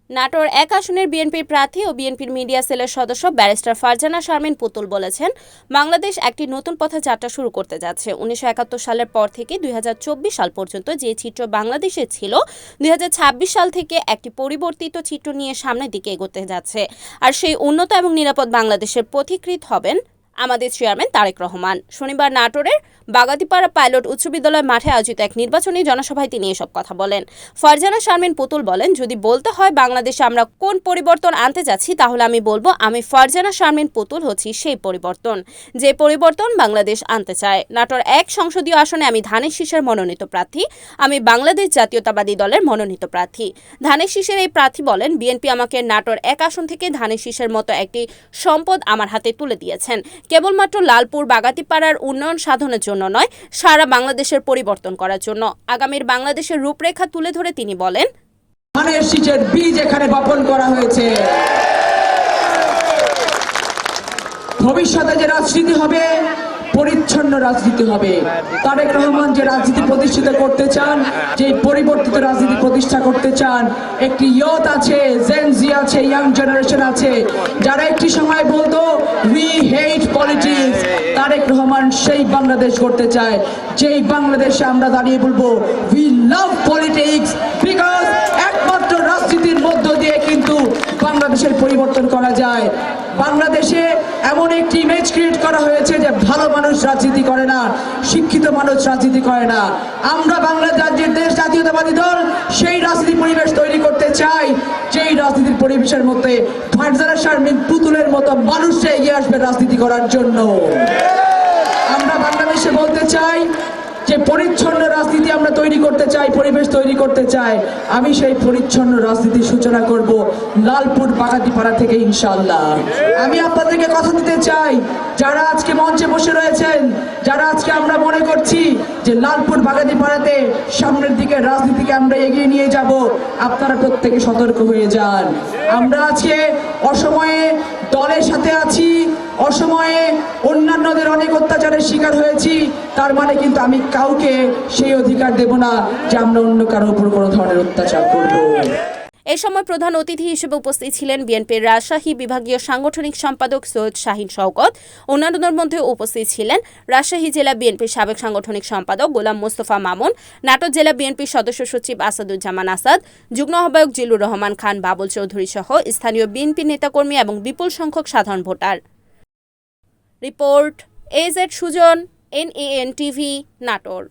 নাটোর ১ আসনের বিএনপির প্রার্থী ও বিএনপির মিডিয়া সেলের সদস্য ব্যারিস্টার ফারজানা শারমিন পুতুল বলেছেন, বাংলাদেশ একটি নতুন পথে যাত্রা শুরু করতে যাচ্ছে। ১৯৭১ সালের পর থেকে ২০২৪ সাল পর্যন্ত যে চিত্র বাংলাদেশে ছিল, ২০২৬ সাল থেকে একটি পরিবর্তিত চিত্র নিয়ে সামনের দিকে এগোতে যাচ্ছে। আর সেই উন্নত এবং নিরাপদ বাংলাদেশের পথিকৃৎ হবেন আমাদের চেয়ারম্যান তারেক রহমান। শনিবার নাটোরের বাগাতিপাড়া পাইলট উচ্চ বিদ্যালয় মাঠে আয়োজিত এক নির্বাচনী জনসভায় তিনি এসব কথা বলেন। ফারজানা শারমিন পুতুল বলেন, যদি বলতে হয় বাংলাদেশে আমরা কোন পরিবর্তন আনতে যাচ্ছি, তাহলে আমি বলবো আমি ফারজানা শারমিন পুতুল হচ্ছি সেই পরিবর্তন, যে পরিবর্তন বাংলাদেশ আনতে চায়। নাটোর ১ সংসদীয় আসনে আমি ধানের শীষের মনোনীত প্রার্থী। আমি বাংলাদেশ জাতীয়তাবাদী দলের মনোনীত প্রার্থী। ধানের শীষের এই প্রার্থী বলেন, বিএনপি আমাকে নাটোর ১ আসন থেকে ধানের শীষের মতো একটি সম্পদ আমার হাতে তুলে দিয়েছেন, কেবলমাত্র লালপুর বাগাতিপাড়ার উন্নয়ন সাধনের জন্য নয়, সারা বাংলাদেশের পরিবর্তন করার জন্য। আগামীর বাংলাদেশের রূপরেখা তুলে ধরে তিনি বলেন, ধানের শীষের বীজ এখানে বপন করা হয়েছে। ভবিষ্যতে যে রাজনীতি হবে, পরিচ্ছন্ন রাজনীতি হবে। তারেক রহমান যে রাজনীতি প্রতিষ্ঠিত করতে চান, যে পরিবর্তিত রাজনীতি প্রতিষ্ঠা করতে চান, একটি ইয়ত আছে, জেনজি আছে, ইয়াং জেনারেশন আছে, যারা একটি সময় বলতো we hate politics. Tarique Rahman সেই বাংলাদেশ করতে চায়, যেই বাংলাদেশে আমরা দাঁড়িয়ে বলবো উই লাভ পলিটিক্স, বিকজ একমাত্র রাজনীতির মধ্য দিয়ে কিন্তু বাংলাদেশের পরিবর্তন করা যায়। বাংলাদেশে এমন একটি ইমেজ ক্রিয়েট করা হয়েছে যে ভালো মানুষ রাজনীতি করে না, শিক্ষিত মানুষ রাজনীতি করে না। আমরা বাংলাদেশ জাতীয়তাবাদী দল সেই রাজনীতি পরিবেশ তৈরি করতে চাই, যেই রাজনীতির পরিবেশের মধ্যে ফারজানা শারমিন পুতুলের মতো মানুষরা এগিয়ে আসবে রাজনীতি করার জন্য। আমরা বাংলাদেশে বলতে চাই যে পরিচ্ছন্ন রাজনীতি আমরা তৈরি করতে চাই, পরিবেশ তৈরি করতে চাই। আমি সেই পরিচ্ছন্ন রাজনীতির সূচনা করব লালপুর বাগাতিপাড়া থেকে ইনশাআল্লাহ। আমি আপনাদেরকে কথা দিতে চাই, যারা আজকে মঞ্চে বসে রয়েছেন, যারা আজকে আমরা মনে করছি যে লালপুর বাগাতিপাড়াতে সামনের দিকে রাজনীতিকে আমরা এগিয়ে নিয়ে যাব, আপনারা প্রত্যেকে সতর্ক হয়ে যান। আমরা আজকে অসময়ে দলের সাথে আছি, অসময়ে অন্যান্যদের অনেক অত্যাচারের শিকার হয়েছি, তার মানে কিন্তু আমি কাউকে সেই অধিকার দেব না যে আমরা অন্য কারোর উপর কোনো ধরনের অত্যাচার করব। এ সময় প্রধান অতিথি হিসেবে উপস্থিত ছিলেন বিএনপির রাজশাহী বিভাগীয় সাংগঠনিক সম্পাদক সৈয়দ শাহিন শওকত। অন্যান্যদের মধ্যে উপস্থিত ছিলেন রাজশাহী জেলা বিএনপির সাবেক সাংগঠনিক সম্পাদক গোলাম মোস্তফা মামুন, নাটোর জেলা বিএনপির সদস্য সচিব আসাদুজ্জামান আসাদ, যুগ্ম আহ্বায়ক জিলুর রহমান খান বাবুল চৌধুরী সহ স্থানীয় বিএনপি নেতাকর্মী এবং বিপুল সংখ্যক সাধারণ voter. Report AZ Sujan, NAN TV, Natore.